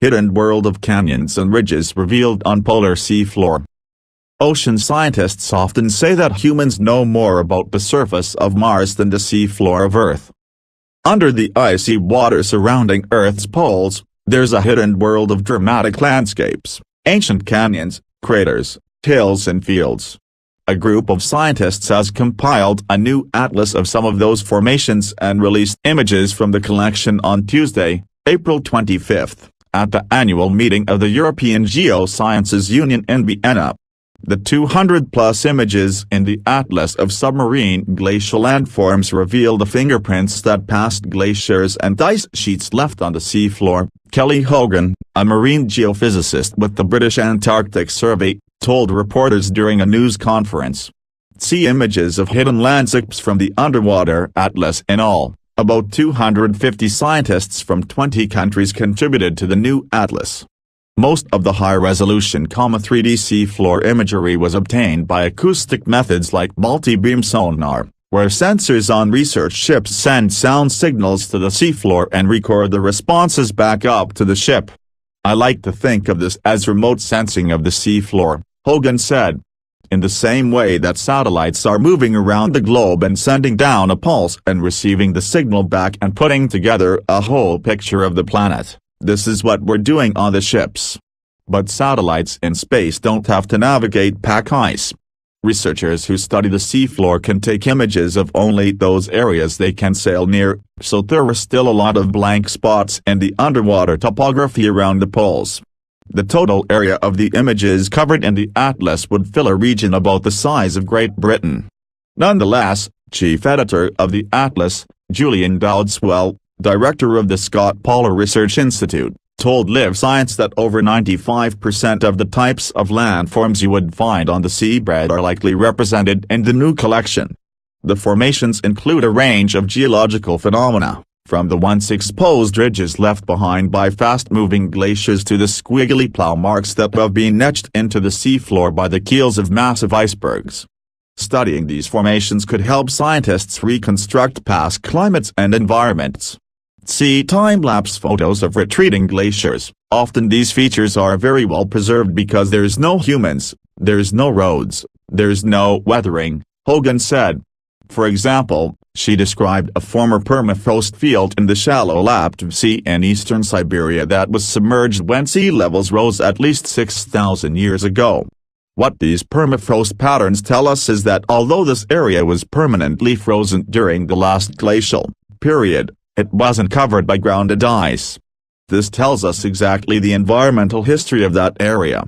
Hidden world of canyons and ridges revealed on polar seafloor. Ocean scientists often say that humans know more about the surface of Mars than the seafloor of Earth. Under the icy water surrounding Earth's poles, there's a hidden world of dramatic landscapes, ancient canyons, craters, hills and fields. A group of scientists has compiled a new atlas of some of those formations and released images from the collection on Tuesday, April 25, at the annual meeting of the European Geosciences Union in Vienna. The 200-plus images in the Atlas of Submarine Glacial Landforms reveal the fingerprints that past glaciers and ice sheets left on the seafloor, Kelly Hogan, a marine geophysicist with the British Antarctic Survey, told reporters during a news conference. See images of hidden landscapes from the underwater atlas in all. About 250 scientists from 20 countries contributed to the new atlas. Most of the high-resolution 3D seafloor imagery was obtained by acoustic methods like multi-beam sonar, where sensors on research ships send sound signals to the seafloor and record the responses back up to the ship. I like to think of this as remote sensing of the seafloor, Hogan said. In the same way that satellites are moving around the globe and sending down a pulse and receiving the signal back and putting together a whole picture of the planet, this is what we're doing on the ships. But satellites in space don't have to navigate pack ice. Researchers who study the seafloor can take images of only those areas they can sail near, so there are still a lot of blank spots in the underwater topography around the poles. The total area of the images covered in the atlas would fill a region about the size of Great Britain. Nonetheless, chief editor of the atlas, Julian Dowdeswell, director of the Scott Polar Research Institute, told Live Science that over 95% of the types of landforms you would find on the seabed are likely represented in the new collection. The formations include a range of geological phenomena, from the once exposed ridges left behind by fast-moving glaciers to the squiggly plow marks that have been etched into the seafloor by the keels of massive icebergs. Studying these formations could help scientists reconstruct past climates and environments. See time-lapse photos of retreating glaciers. Often these features are very well preserved because there's no humans, there's no roads, there's no weathering, Hogan said. For example, she described a former permafrost field in the shallow Laptev Sea in eastern Siberia that was submerged when sea levels rose at least 6,000 years ago. What these permafrost patterns tell us is that although this area was permanently frozen during the last glacial period, it wasn't covered by grounded ice. This tells us exactly the environmental history of that area.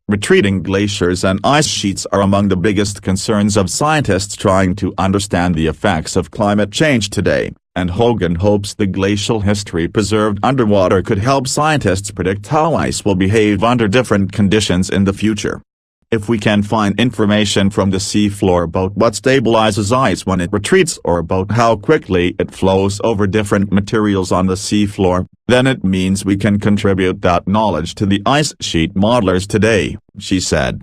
Retreating glaciers and ice sheets are among the biggest concerns of scientists trying to understand the effects of climate change today, and Hogan hopes the glacial history preserved underwater could help scientists predict how ice will behave under different conditions in the future. If we can find information from the seafloor about what stabilizes ice when it retreats or about how quickly it flows over different materials on the seafloor, then it means we can contribute that knowledge to the ice sheet modelers today, she said.